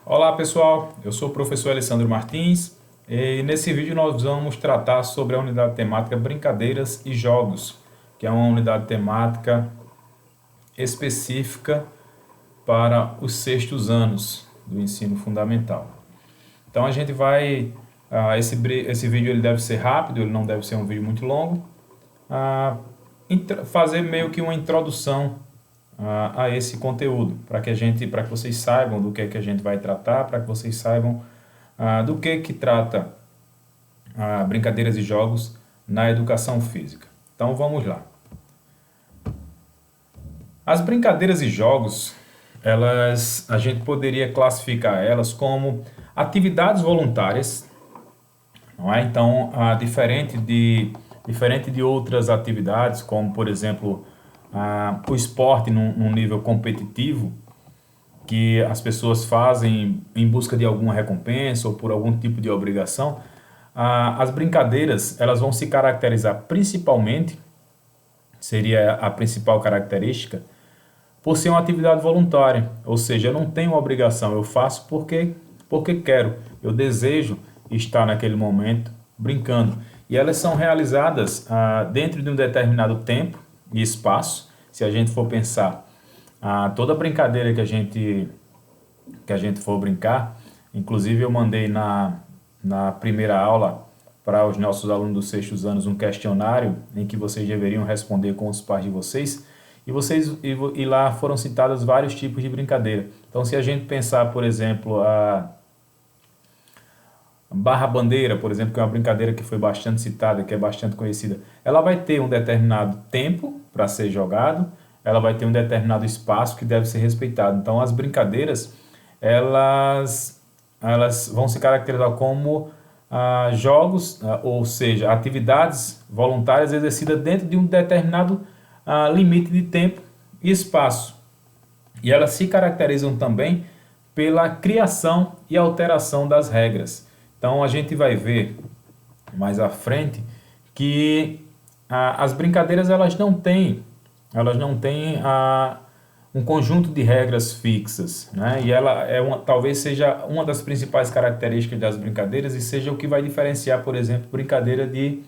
Olá pessoal, eu sou o professor Alessandro Martins e nesse vídeo nós vamos tratar sobre a unidade temática Brincadeiras e Jogos, que é uma unidade temática específica para os sextos anos do ensino fundamental. Então a gente vai, esse vídeo ele deve ser rápido, ele não deve ser um vídeo muito longo, fazer meio que uma introdução a esse conteúdo, para que vocês saibam do que é que a gente vai tratar, para que vocês saibam do que trata brincadeiras e jogos na educação física. Então vamos lá. As brincadeiras e jogos, a gente poderia classificar elas como atividades voluntárias, não é? Então, diferente de outras atividades, como por exemplo o esporte num nível competitivo, que as pessoas fazem em busca de alguma recompensa ou por algum tipo de obrigação, as brincadeiras elas vão se caracterizar principalmente, seria a principal característica, por ser uma atividade voluntária, ou seja, eu não tenho obrigação, eu faço porque quero, eu desejo estar naquele momento brincando. E elas são realizadas dentro de um determinado tempo e espaço. Se a gente for pensar, toda brincadeira que a gente for brincar, inclusive eu mandei na primeira aula para os nossos alunos dos sextos anos um questionário em que vocês deveriam responder com os pais de vocês, e lá foram citados vários tipos de brincadeira. Então, se a gente pensar, por exemplo, a barra-bandeira, por exemplo, que é uma brincadeira que foi bastante citada, que é bastante conhecida, ela vai ter um determinado tempo para ser jogado, ela vai ter um determinado espaço que deve ser respeitado. Então, as brincadeiras, elas vão se caracterizar como jogos, ou seja, atividades voluntárias exercidas dentro de um determinado limite de tempo e espaço. E elas se caracterizam também pela criação e alteração das regras. Então a gente vai ver mais à frente que as brincadeiras elas não têm um conjunto de regras fixas, né? E ela talvez seja uma das principais características das brincadeiras e seja o que vai diferenciar, por exemplo, brincadeira de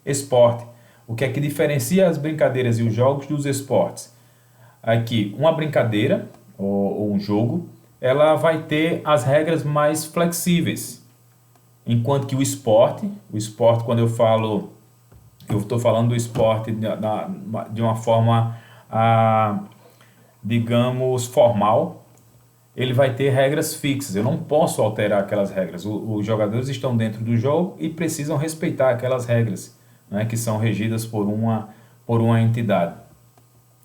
esporte. O que é que diferencia as brincadeiras e os jogos dos esportes? Aqui, uma brincadeira ou um jogo, ela vai ter as regras mais flexíveis, enquanto que o esporte, quando eu estou falando do esporte de uma forma, digamos, formal, ele vai ter regras fixas, eu não posso alterar aquelas regras, os jogadores estão dentro do jogo e precisam respeitar aquelas regras, né, que são regidas por uma entidade.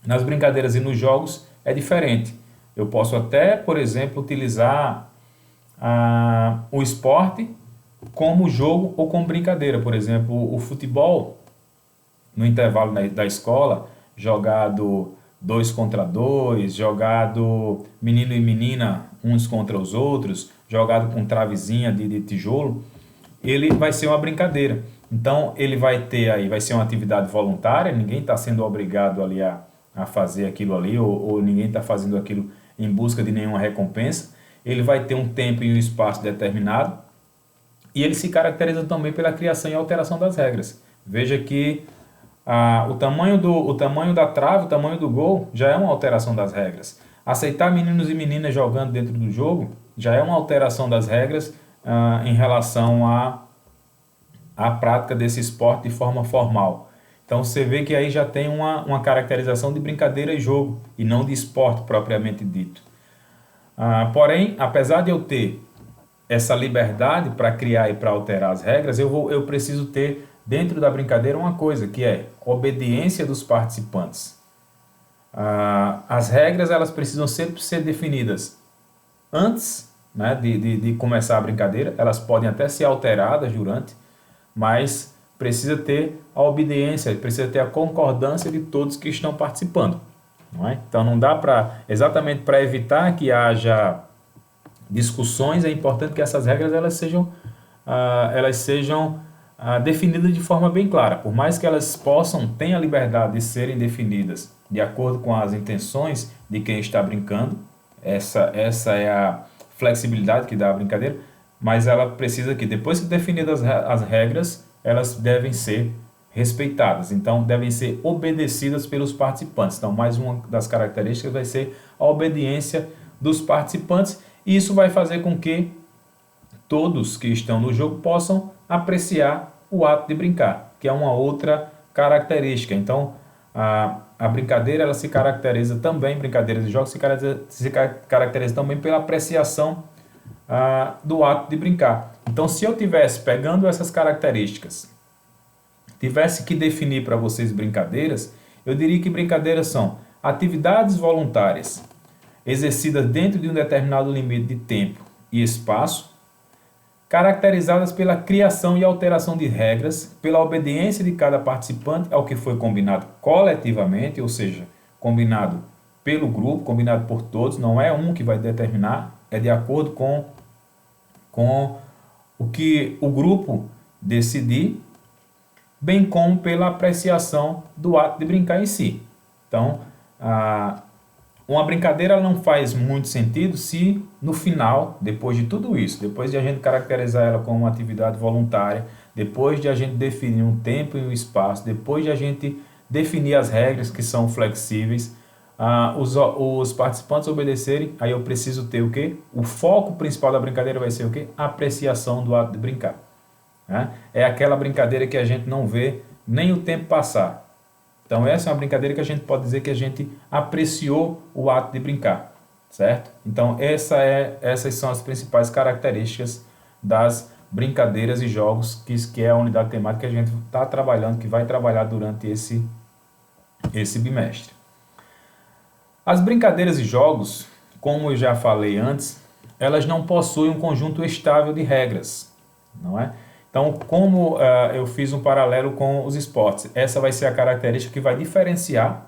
Nas brincadeiras e nos jogos é diferente. Eu posso até, por exemplo, utilizar o esporte como jogo ou como brincadeira. Por exemplo, o futebol, no intervalo da escola, jogado 2 contra 2, jogado menino e menina uns contra os outros, jogado com travezinha de tijolo, ele vai ser uma brincadeira. Então, ele vai ser uma atividade voluntária, ninguém está sendo obrigado ali a fazer aquilo ali, ou ninguém está fazendo aquilo em busca de nenhuma recompensa. Ele vai ter um tempo e um espaço determinado, e ele se caracteriza também pela criação e alteração das regras. Veja que o tamanho da trave, o tamanho do gol, já é uma alteração das regras. Aceitar meninos e meninas jogando dentro do jogo, já é uma alteração das regras em relação a prática desse esporte de forma formal. Então você vê que aí já tem uma caracterização de brincadeira e jogo, e não de esporte propriamente dito. Porém, apesar de eu ter essa liberdade para criar e para alterar as regras, eu preciso ter dentro da brincadeira uma coisa, que é obediência dos participantes. As regras elas precisam sempre ser definidas antes, né, de começar a brincadeira. Elas podem até ser alteradas durante, mas precisa ter a obediência, precisa ter a concordância de todos que estão participando, não é? Então não dá exatamente para evitar que haja discussões, é importante que essas regras elas sejam definidas de forma bem clara. Por mais que elas tenham a liberdade de serem definidas de acordo com as intenções de quem está brincando, essa é a flexibilidade que dá a brincadeira, mas ela precisa que, depois que definidas as regras, elas devem ser respeitadas, então devem ser obedecidas pelos participantes. Então, mais uma das características vai ser a obediência dos participantes, e isso vai fazer com que todos que estão no jogo possam apreciar o ato de brincar, que é uma outra característica. Então, a brincadeira, ela se caracteriza também, brincadeiras de jogos se caracteriza também pela apreciação do ato de brincar. Então, se eu tivesse pegando essas características, tivesse que definir para vocês brincadeiras, eu diria que brincadeiras são atividades voluntárias, exercidas dentro de um determinado limite de tempo e espaço, caracterizadas pela criação e alteração de regras, pela obediência de cada participante ao que foi combinado coletivamente, ou seja, combinado pelo grupo, combinado por todos, não é um que vai determinar, é de acordo com o que o grupo decidir, bem como pela apreciação do ato de brincar em si. Então, uma brincadeira não faz muito sentido se no final, depois de tudo isso, depois de a gente caracterizar ela como uma atividade voluntária, depois de a gente definir um tempo e um espaço, depois de a gente definir as regras que são flexíveis, os participantes obedecerem, aí eu preciso ter o quê? O foco principal da brincadeira vai ser o quê? A apreciação do ato de brincar. Né? É aquela brincadeira que a gente não vê nem o tempo passar. Então essa é uma brincadeira que a gente pode dizer que a gente apreciou o ato de brincar, certo? Então essas são as principais características das brincadeiras e jogos, que é a unidade temática que a gente está trabalhando, que vai trabalhar durante esse bimestre. As brincadeiras e jogos, como eu já falei antes, elas não possuem um conjunto estável de regras, não é? Então, como eu fiz um paralelo com os esportes, essa vai ser a característica que vai diferenciar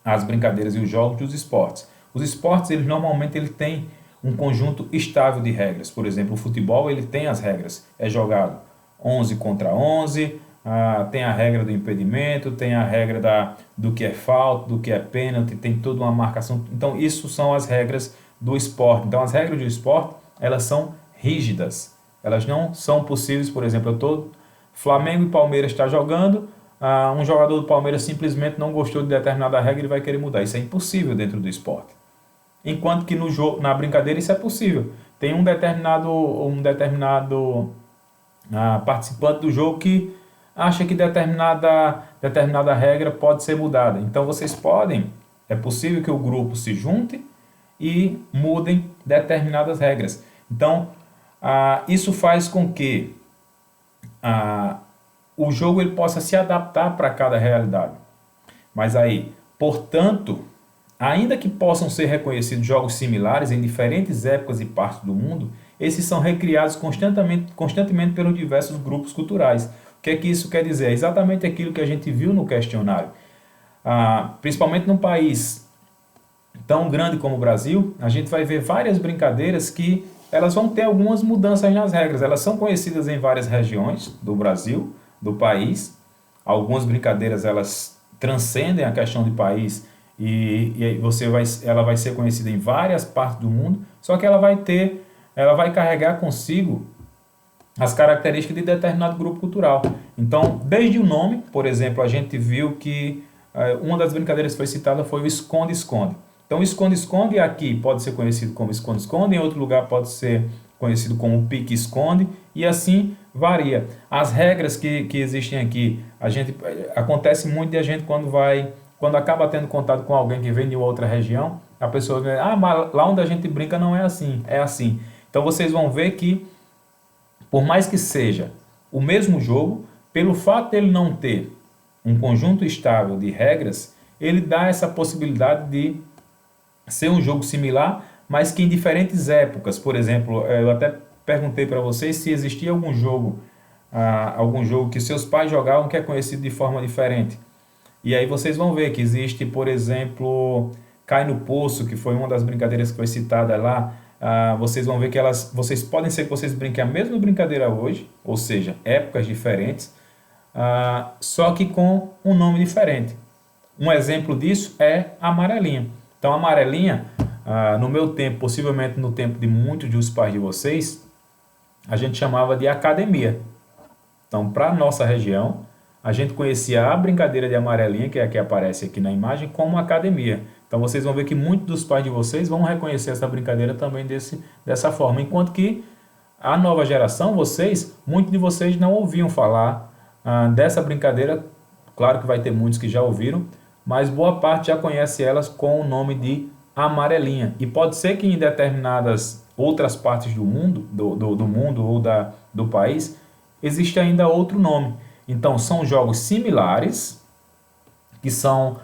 as brincadeiras e os jogos dos esportes. Os esportes, eles normalmente têm um conjunto estável de regras. Por exemplo, o futebol, ele tem as regras. É jogado 11 contra 11, tem a regra do impedimento, tem a regra do que é falta, do que é pênalti, tem toda uma marcação. Então, isso são as regras do esporte. Então, as regras do esporte, elas são rígidas. Elas não são possíveis, por exemplo, Flamengo e Palmeiras está jogando, um jogador do Palmeiras simplesmente não gostou de determinada regra e vai querer mudar. Isso é impossível dentro do esporte. Enquanto que na brincadeira isso é possível. Tem um determinado participante do jogo que acha que determinada regra pode ser mudada. Então é possível que o grupo se junte e mudem determinadas regras. Então, isso faz com que o jogo ele possa se adaptar para cada realidade. Mas aí, portanto, ainda que possam ser reconhecidos jogos similares em diferentes épocas e partes do mundo, esses são recriados constantemente pelos diversos grupos culturais. O que é que isso quer dizer? É exatamente aquilo que a gente viu no questionário. Principalmente num país tão grande como o Brasil, a gente vai ver várias brincadeiras que elas vão ter algumas mudanças nas regras. Elas são conhecidas em várias regiões do Brasil, do país. Algumas brincadeiras elas transcendem a questão de país e ela vai ser conhecida em várias partes do mundo, só que ela vai carregar consigo as características de determinado grupo cultural. Então, desde o nome, por exemplo, a gente viu que uma das brincadeiras que foi citada foi o esconde-esconde. Então, o esconde-esconde aqui pode ser conhecido como esconde-esconde, em outro lugar pode ser conhecido como pique-esconde, e assim varia. As regras que existem aqui, acontece muito de a gente quando acaba tendo contato com alguém que vem de outra região, a pessoa diz, mas lá onde a gente brinca não é assim, é assim. Então, vocês vão ver que, por mais que seja o mesmo jogo, pelo fato de ele não ter um conjunto estável de regras, ele dá essa possibilidade de ser um jogo similar, mas que em diferentes épocas. Por exemplo, eu até perguntei para vocês se existia algum jogo que seus pais jogavam que é conhecido de forma diferente. E aí vocês vão ver que existe, por exemplo, Cai no Poço, que foi uma das brincadeiras que foi citada lá. Vocês vão ver que pode ser que vocês brinquem a mesma brincadeira hoje, ou seja, épocas diferentes, só que com um nome diferente. Um exemplo disso é a amarelinha. Então, a amarelinha, no meu tempo, possivelmente no tempo de muitos dos pais de vocês, a gente chamava de academia. Então, para a nossa região, a gente conhecia a brincadeira de amarelinha, que é a que aparece aqui na imagem, como academia. Então, vocês vão ver que muitos dos pais de vocês vão reconhecer essa brincadeira também dessa forma. Enquanto que a nova geração, muitos de vocês não ouviam falar dessa brincadeira. Claro que vai ter muitos que já ouviram, mas boa parte já conhece elas com o nome de amarelinha. E pode ser que em determinadas outras partes do mundo, do mundo ou do país, existe ainda outro nome. Então, são jogos similares, que são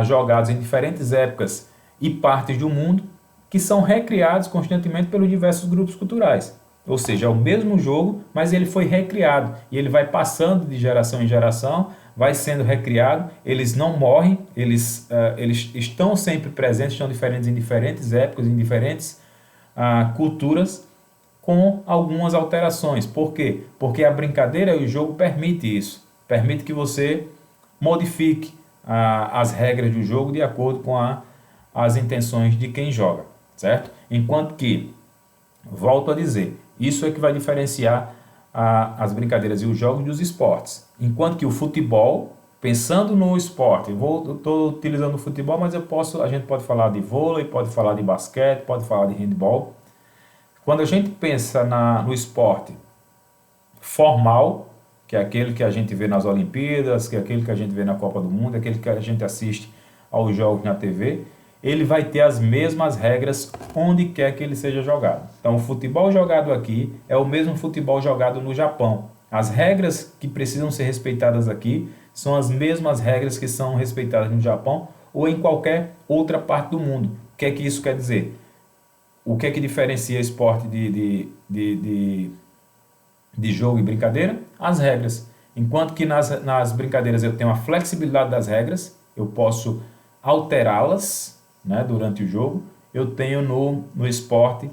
jogados em diferentes épocas e partes do mundo, que são recriados constantemente pelos diversos grupos culturais. Ou seja, é o mesmo jogo, mas ele foi recriado e ele vai passando de geração em geração, vai sendo recriado, eles não morrem, eles estão sempre presentes, estão diferentes em diferentes épocas, em diferentes culturas, com algumas alterações. Por quê? Porque a brincadeira e o jogo permite isso, permite que você modifique as regras do jogo de acordo com as intenções de quem joga, certo? Enquanto que, volto a dizer, isso é que vai diferenciar as brincadeiras e os jogos dos esportes. Enquanto que o futebol, pensando no esporte, eu estou utilizando o futebol, mas a gente pode falar de vôlei, pode falar de basquete, pode falar de handball. Quando a gente pensa no esporte formal, que é aquele que a gente vê nas Olimpíadas, que é aquele que a gente vê na Copa do Mundo, aquele que a gente assiste aos jogos na TV, ele vai ter as mesmas regras onde quer que ele seja jogado. Então, o futebol jogado aqui é o mesmo futebol jogado no Japão. As regras que precisam ser respeitadas aqui são as mesmas regras que são respeitadas no Japão ou em qualquer outra parte do mundo. O que é que isso quer dizer? O que é que diferencia esporte de jogo e brincadeira? As regras. Enquanto que nas brincadeiras eu tenho a flexibilidade das regras, eu posso alterá-las, né, durante o jogo, eu tenho no esporte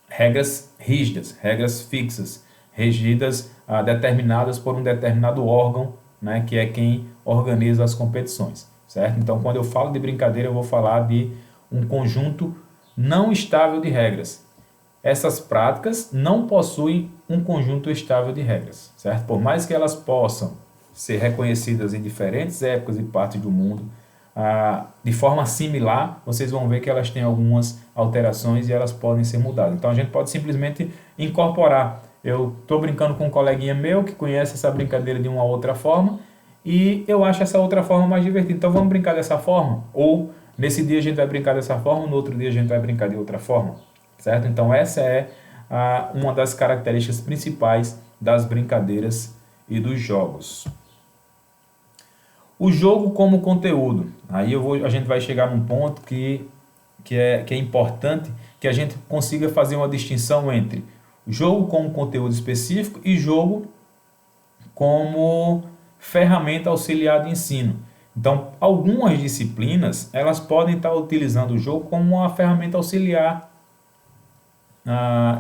regras rígidas, regras fixas, regidas, determinadas por um determinado órgão, né, que é quem organiza as competições, certo? Então, quando eu falo de brincadeira, eu vou falar de um conjunto não estável de regras. Essas práticas não possuem um conjunto estável de regras, certo? Por mais que elas possam ser reconhecidas em diferentes épocas e partes do mundo, de forma similar, vocês vão ver que elas têm algumas alterações e elas podem ser mudadas. Então a gente pode simplesmente incorporar. Eu estou brincando com um coleguinha meu que conhece essa brincadeira de uma outra forma e eu acho essa outra forma mais divertida. Então vamos brincar dessa forma? Ou nesse dia a gente vai brincar dessa forma, no outro dia a gente vai brincar de outra forma, certo? Então essa é uma das características principais das brincadeiras e dos jogos. O jogo como conteúdo. Aí a gente vai chegar num ponto que é importante que a gente consiga fazer uma distinção entre jogo como conteúdo específico e jogo como ferramenta auxiliar de ensino. Então, algumas disciplinas elas podem estar utilizando o jogo como uma ferramenta auxiliar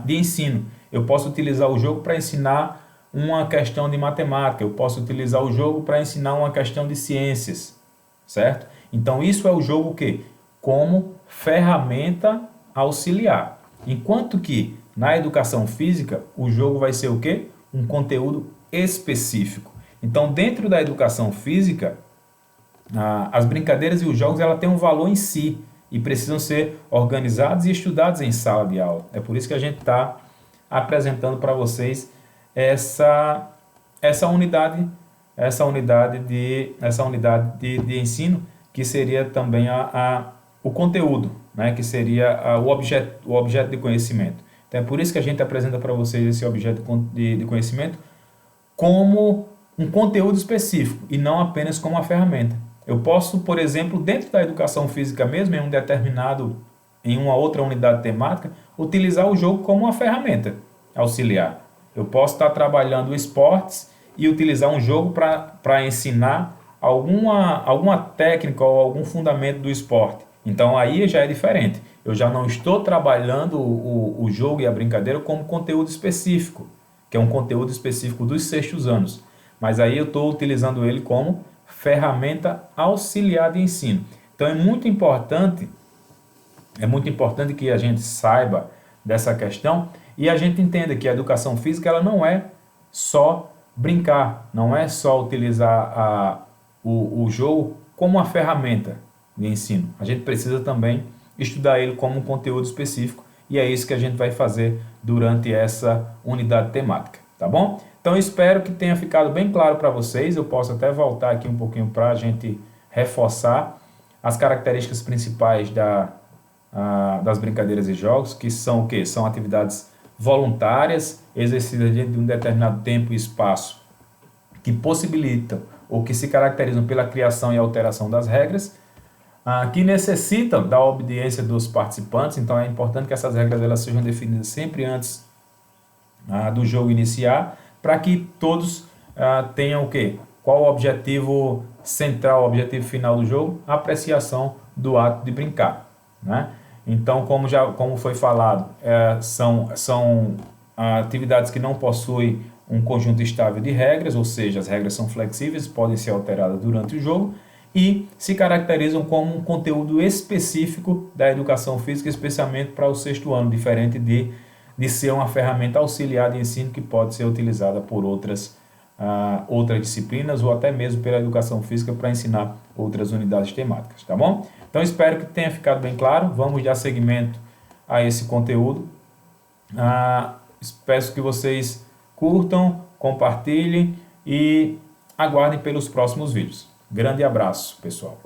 de ensino. Eu posso utilizar o jogo para ensinar uma questão de matemática, eu posso utilizar o jogo para ensinar uma questão de ciências, certo? Então isso é o jogo o quê? Como ferramenta auxiliar. Enquanto que na educação física o jogo vai ser o quê? Um conteúdo específico. Então dentro da educação física as brincadeiras e os jogos ela têm um valor em si e precisam ser organizados e estudados em sala de aula. É por isso que a gente está apresentando para vocês essa unidade de ensino, que seria também o conteúdo, né, que seria o objeto de conhecimento. Então é por isso que a gente apresenta para vocês esse objeto de conhecimento como um conteúdo específico e não apenas como uma ferramenta. Eu posso, por exemplo, dentro da educação física mesmo, em uma outra unidade temática, utilizar o jogo como uma ferramenta auxiliar. Eu posso estar trabalhando esportes e utilizar um jogo para ensinar alguma técnica ou algum fundamento do esporte. Então aí já é diferente. Eu já não estou trabalhando o jogo e a brincadeira como conteúdo específico, que é um conteúdo específico dos sextos anos. Mas aí eu estou utilizando ele como ferramenta auxiliar de ensino. Então é muito importante É muito importante que a gente saiba dessa questão e a gente entenda que a educação física ela não é só brincar, não é só utilizar o jogo como uma ferramenta de ensino. A gente precisa também estudar ele como um conteúdo específico e é isso que a gente vai fazer durante essa unidade temática, tá bom? Então eu espero que tenha ficado bem claro para vocês. Eu posso até voltar aqui um pouquinho para a gente reforçar as características principais das brincadeiras e jogos, que são o quê? São atividades voluntárias, exercidas dentro de um determinado tempo e espaço, que possibilitam ou que se caracterizam pela criação e alteração das regras, que necessitam da obediência dos participantes. Então é importante que essas regras elas sejam definidas sempre antes do jogo iniciar, para que todos tenham o quê? Qual o objetivo central, o objetivo final do jogo? A apreciação do ato de brincar, né? Então, como foi falado, são atividades que não possuem um conjunto estável de regras, ou seja, as regras são flexíveis, podem ser alteradas durante o jogo e se caracterizam como um conteúdo específico da educação física, especialmente para o sexto ano, diferente de ser uma ferramenta auxiliar de ensino que pode ser utilizada por outras disciplinas ou até mesmo pela educação física para ensinar outras unidades temáticas, tá bom? Então espero que tenha ficado bem claro. Vamos dar seguimento a esse conteúdo. Espero que vocês curtam, compartilhem e aguardem pelos próximos vídeos. Grande abraço, pessoal.